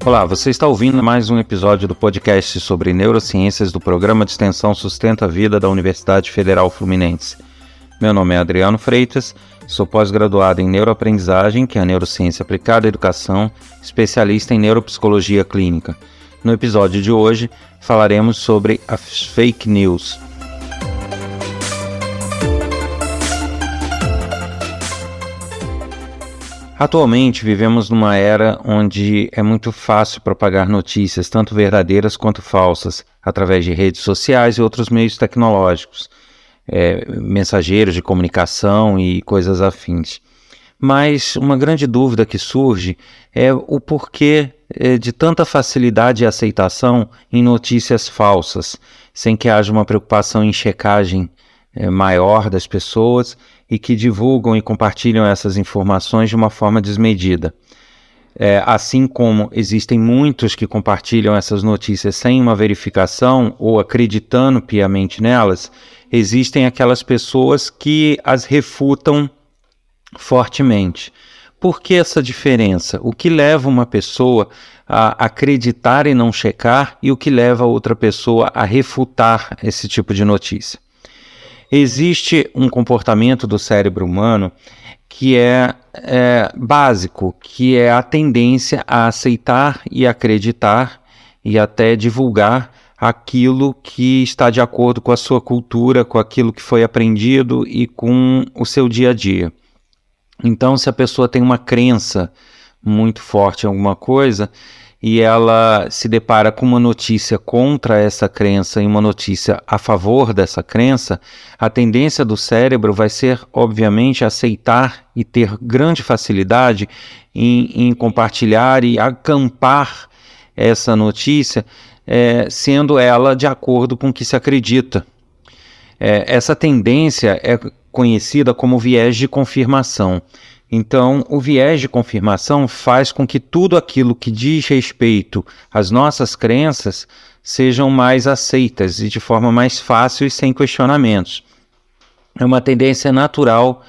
Olá, você está ouvindo mais um episódio do podcast sobre neurociências do Programa de Extensão Sustenta a Vida da Universidade Federal Fluminense. Meu nome é Adriano Freitas, sou pós-graduado em neuroaprendizagem, que é a neurociência aplicada à educação, especialista em neuropsicologia clínica. No episódio de hoje, falaremos sobre as fake news. Atualmente vivemos numa era onde é muito fácil propagar notícias, tanto verdadeiras quanto falsas, através de redes sociais e outros meios tecnológicos, mensageiros de comunicação e coisas afins. Mas uma grande dúvida que surge é o porquê de tanta facilidade e aceitação em notícias falsas, sem que haja uma preocupação em checagem maior das pessoas e que divulgam e compartilham essas informações de uma forma desmedida. Assim como existem muitos que compartilham essas notícias sem uma verificação ou acreditando piamente nelas, existem aquelas pessoas que as refutam fortemente. Por que essa diferença? O que leva uma pessoa a acreditar e não checar e o que leva outra pessoa a refutar esse tipo de notícia? Existe um comportamento do cérebro humano que é básico, que é a tendência a aceitar e acreditar e até divulgar aquilo que está de acordo com a sua cultura, com aquilo que foi aprendido e com o seu dia a dia. Então, se a pessoa tem uma crença muito forte em alguma coisa e ela se depara com uma notícia contra essa crença e uma notícia a favor dessa crença, a tendência do cérebro vai ser, obviamente, aceitar e ter grande facilidade em compartilhar e acampar essa notícia, sendo ela de acordo com o que se acredita. Essa tendência é conhecida como viés de confirmação. Então, o viés de confirmação faz com que tudo aquilo que diz respeito às nossas crenças sejam mais aceitas e de forma mais fácil e sem questionamentos. É uma tendência natural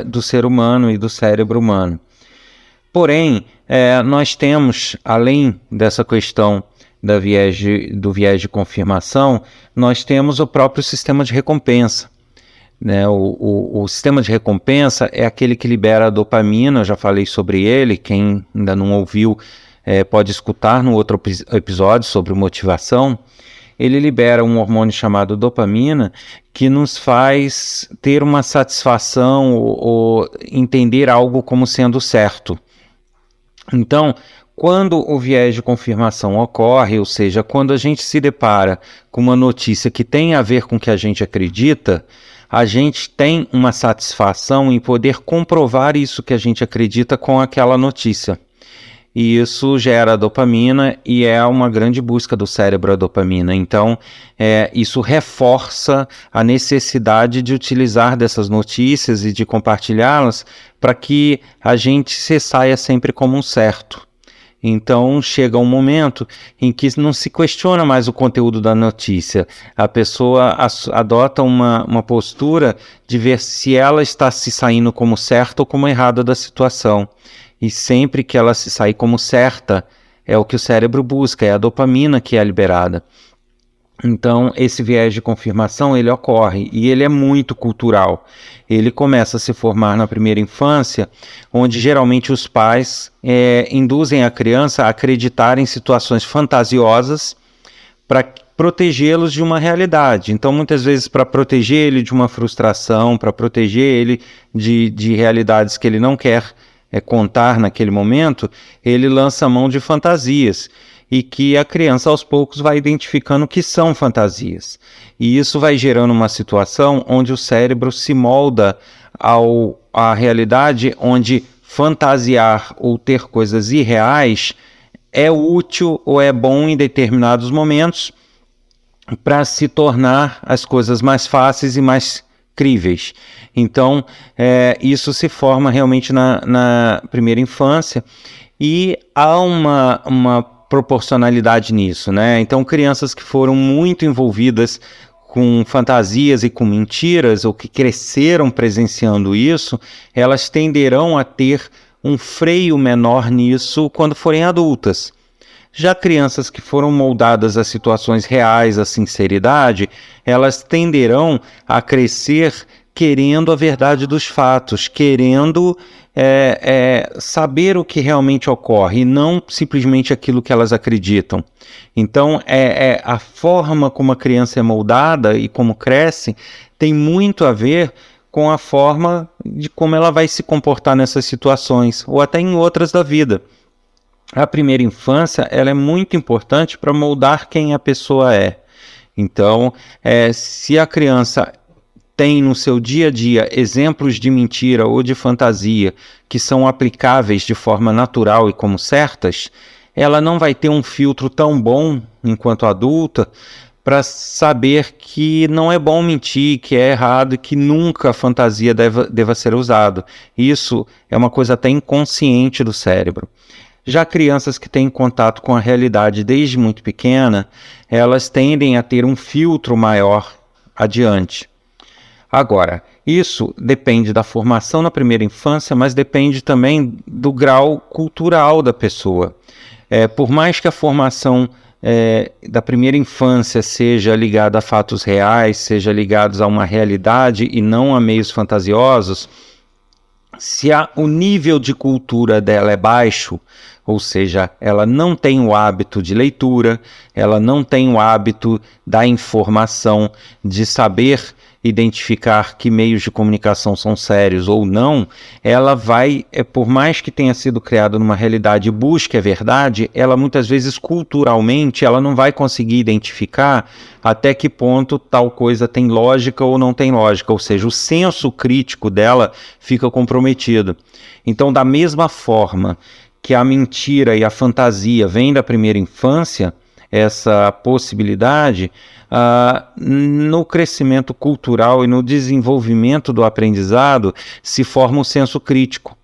do ser humano e do cérebro humano. Porém, nós temos, além dessa questão do viés de confirmação, nós temos o próprio sistema de recompensa. O sistema de recompensa é aquele que libera a dopamina, eu já falei sobre ele, quem ainda não ouviu pode escutar no outro episódio sobre motivação. Ele libera um hormônio chamado dopamina que nos faz ter uma satisfação ou entender algo como sendo certo. Então, quando o viés de confirmação ocorre, ou seja, quando a gente se depara com uma notícia que tem a ver com o que a gente acredita, a gente tem uma satisfação em poder comprovar isso que a gente acredita com aquela notícia. E isso gera dopamina e é uma grande busca do cérebro a dopamina. Então, isso reforça a necessidade de utilizar dessas notícias e de compartilhá-las para que a gente se saia sempre como um certo. Então, chega um momento em que não se questiona mais o conteúdo da notícia. A pessoa adota uma postura de ver se ela está se saindo como certa ou como errada da situação. E sempre que ela se sair como certa, é o que o cérebro busca, é a dopamina que é liberada. Então, esse viés de confirmação, ele ocorre e ele é muito cultural. Ele começa a se formar na primeira infância, onde geralmente os pais induzem a criança a acreditar em situações fantasiosas para protegê-los de uma realidade. Então, muitas vezes, para proteger ele de uma frustração, para proteger ele de realidades que ele não quer contar naquele momento, ele lança a mão de fantasias. E que a criança aos poucos vai identificando que são fantasias. E isso vai gerando uma situação onde o cérebro se molda à realidade, onde fantasiar ou ter coisas irreais é útil ou é bom em determinados momentos para se tornar as coisas mais fáceis e mais críveis. Então, isso se forma realmente na primeira infância e há uma proporcionalidade nisso, né? Então, crianças que foram muito envolvidas com fantasias e com mentiras, ou que cresceram presenciando isso, elas tenderão a ter um freio menor nisso quando forem adultas. Já crianças que foram moldadas a situações reais, a sinceridade, elas tenderão a crescer querendo a verdade dos fatos, querendo saber o que realmente ocorre e não simplesmente aquilo que elas acreditam. Então, a forma como a criança é moldada e como cresce tem muito a ver com a forma de como ela vai se comportar nessas situações, ou até em outras da vida. A primeira infância, ela é muito importante para moldar quem a pessoa é. Então, se a criança tem no seu dia a dia exemplos de mentira ou de fantasia que são aplicáveis de forma natural e como certas, ela não vai ter um filtro tão bom enquanto adulta para saber que não é bom mentir, que é errado e que nunca a fantasia deva ser usada. Isso é uma coisa até inconsciente do cérebro. Já crianças que têm contato com a realidade desde muito pequena, elas tendem a ter um filtro maior adiante. Agora, isso depende da formação na primeira infância, mas depende também do grau cultural da pessoa. Por mais que a formação da primeira infância seja ligada a fatos reais, seja ligada a uma realidade e não a meios fantasiosos, se o nível de cultura dela é baixo, ou seja, ela não tem o hábito de leitura, ela não tem o hábito da informação, de saber identificar que meios de comunicação são sérios ou não, ela vai, por mais que tenha sido criada numa realidade e busque a verdade, ela muitas vezes culturalmente ela não vai conseguir identificar até que ponto tal coisa tem lógica ou não tem lógica, ou seja, o senso crítico dela fica comprometido. Então, da mesma forma que a mentira e a fantasia vêm da primeira infância, essa possibilidade, no crescimento cultural e no desenvolvimento do aprendizado se forma o senso crítico.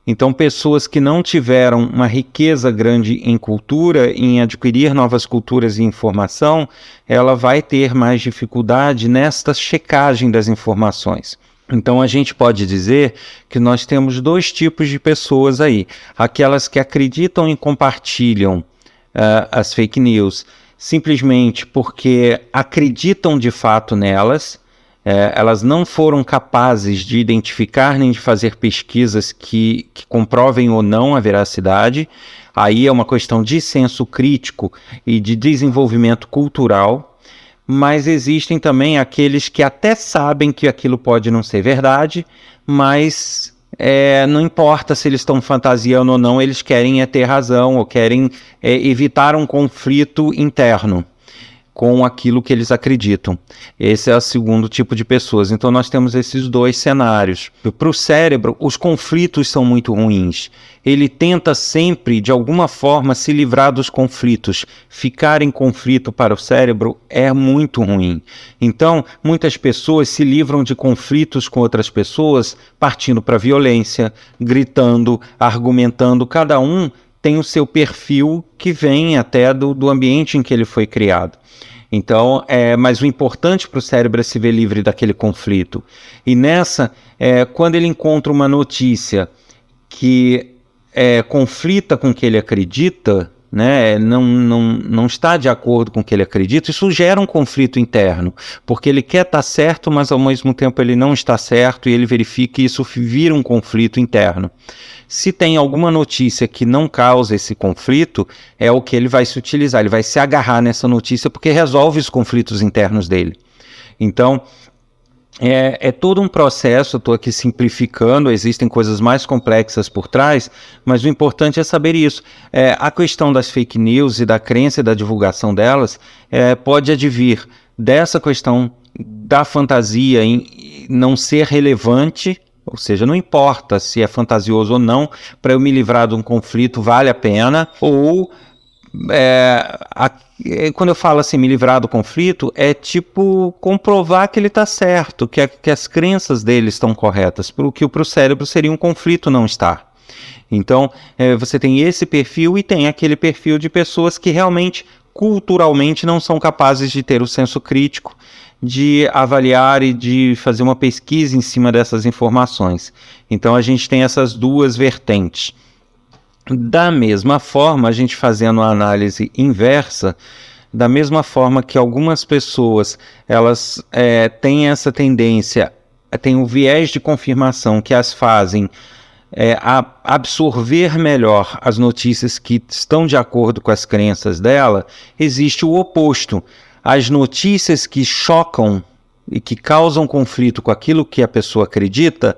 Então, pessoas que não tiveram uma riqueza grande em cultura, em adquirir novas culturas e informação, ela vai ter mais dificuldade nesta checagem das informações. Então, a gente pode dizer que nós temos dois tipos de pessoas aí. Aquelas que acreditam e compartilham as fake news simplesmente porque acreditam de fato nelas, elas não foram capazes de identificar nem de fazer pesquisas que comprovem ou não a veracidade. Aí é uma questão de senso crítico e de desenvolvimento cultural. Mas existem também aqueles que até sabem que aquilo pode não ser verdade, mas não importa se eles estão fantasiando ou não, eles querem ter razão ou querem evitar um conflito interno com aquilo que eles acreditam. Esse é o segundo tipo de pessoas. Então nós temos esses dois cenários. Para o cérebro, os conflitos são muito ruins. Ele tenta sempre, de alguma forma, se livrar dos conflitos. Ficar em conflito para o cérebro é muito ruim. Então, muitas pessoas se livram de conflitos com outras pessoas partindo para a violência, gritando, argumentando. Cada um tem o seu perfil que vem até do ambiente em que ele foi criado. Então, mas o importante para o cérebro é se ver livre daquele conflito. E nessa, quando ele encontra uma notícia que conflita com o que ele acredita, né, não está de acordo com o que ele acredita, isso gera um conflito interno, porque ele quer estar certo, mas ao mesmo tempo ele não está certo e ele verifica que isso vira um conflito interno. Se tem alguma notícia que não causa esse conflito, é o que ele vai se utilizar, ele vai se agarrar nessa notícia porque resolve os conflitos internos dele. Então, é todo um processo, eu estou aqui simplificando, existem coisas mais complexas por trás, mas o importante é saber isso. A questão das fake news e da crença e da divulgação delas pode advir dessa questão da fantasia em não ser relevante, ou seja, não importa se é fantasioso ou não, para eu me livrar de um conflito vale a pena, ou quando eu falo assim, me livrar do conflito, é tipo comprovar que ele está certo, que as crenças dele estão corretas, porque para o cérebro seria um conflito não estar. Então, você tem esse perfil e tem aquele perfil de pessoas que realmente, culturalmente, não são capazes de ter o senso crítico, de avaliar e de fazer uma pesquisa em cima dessas informações. Então, a gente tem essas duas vertentes. Da mesma forma, a gente fazendo a análise inversa, da mesma forma que algumas pessoas elas têm essa tendência, têm o viés de confirmação que as fazem a absorver melhor as notícias que estão de acordo com as crenças dela, existe o oposto. As notícias que chocam e que causam conflito com aquilo que a pessoa acredita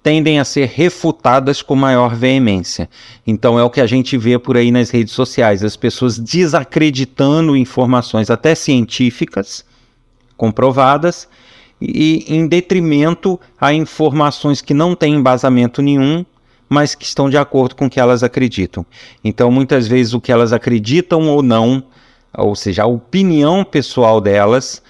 tendem a ser refutadas com maior veemência. Então é o que a gente vê por aí nas redes sociais, as pessoas desacreditando informações até científicas, comprovadas, e em detrimento a informações que não têm embasamento nenhum, mas que estão de acordo com o que elas acreditam. Então, muitas vezes, o que elas acreditam ou não, ou seja, a opinião pessoal delas,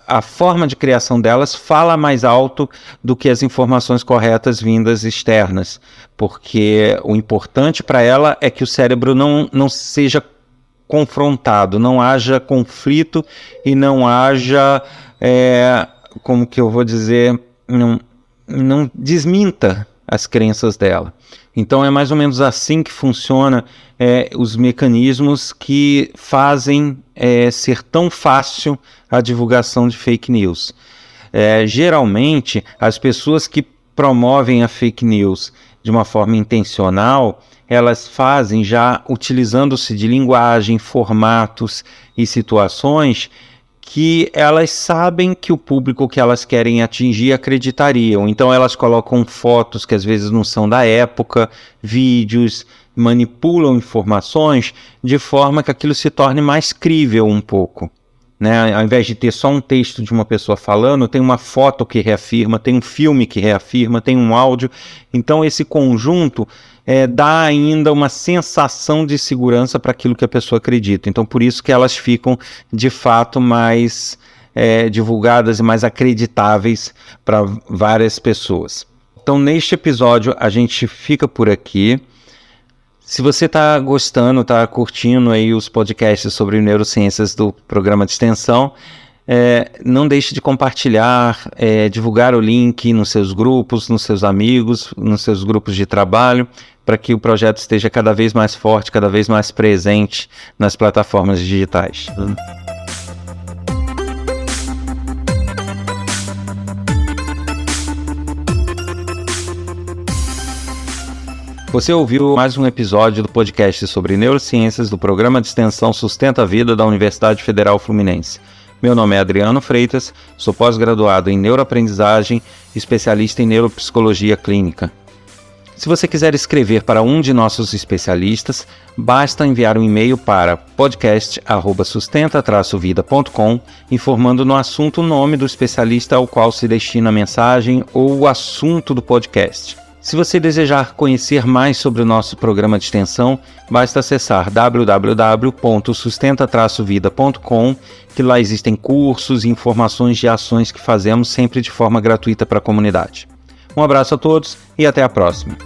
a forma de criação delas fala mais alto do que as informações corretas vindas externas, porque o importante para ela é que o cérebro não seja confrontado, não haja conflito e não haja, como que eu vou dizer, não desminta as crenças dela. Então é mais ou menos assim que funciona os mecanismos que fazem ser tão fácil a divulgação de fake news. Geralmente, as pessoas que promovem a fake news de uma forma intencional, elas fazem já utilizando-se de linguagem, formatos e situações que elas sabem que o público que elas querem atingir acreditariam. Então elas colocam fotos que às vezes não são da época, vídeos, manipulam informações de forma que aquilo se torne mais crível um pouco. Né? Ao invés de ter só um texto de uma pessoa falando, tem uma foto que reafirma, tem um filme que reafirma, tem um áudio. Então esse conjunto dá ainda uma sensação de segurança para aquilo que a pessoa acredita. Então por isso que elas ficam de fato mais divulgadas e mais acreditáveis para várias pessoas. Então neste episódio a gente fica por aqui. Se você está gostando, está curtindo aí os podcasts sobre neurociências do programa de extensão, não deixe de compartilhar, divulgar o link nos seus grupos, nos seus amigos, nos seus grupos de trabalho, para que o projeto esteja cada vez mais forte, cada vez mais presente nas plataformas digitais. Você ouviu mais um episódio do podcast sobre neurociências do programa de extensão Sustenta a Vida da Universidade Federal Fluminense. Meu nome é Adriano Freitas, sou pós-graduado em neuroaprendizagem, especialista em neuropsicologia clínica. Se você quiser escrever para um de nossos especialistas, basta enviar um e-mail para podcast@sustenta-vida.com, informando no assunto o nome do especialista ao qual se destina a mensagem ou o assunto do podcast. Se você desejar conhecer mais sobre o nosso programa de extensão, basta acessar www.sustenta-vida.com, que lá existem cursos e informações de ações que fazemos sempre de forma gratuita para a comunidade. Um abraço a todos e até a próxima.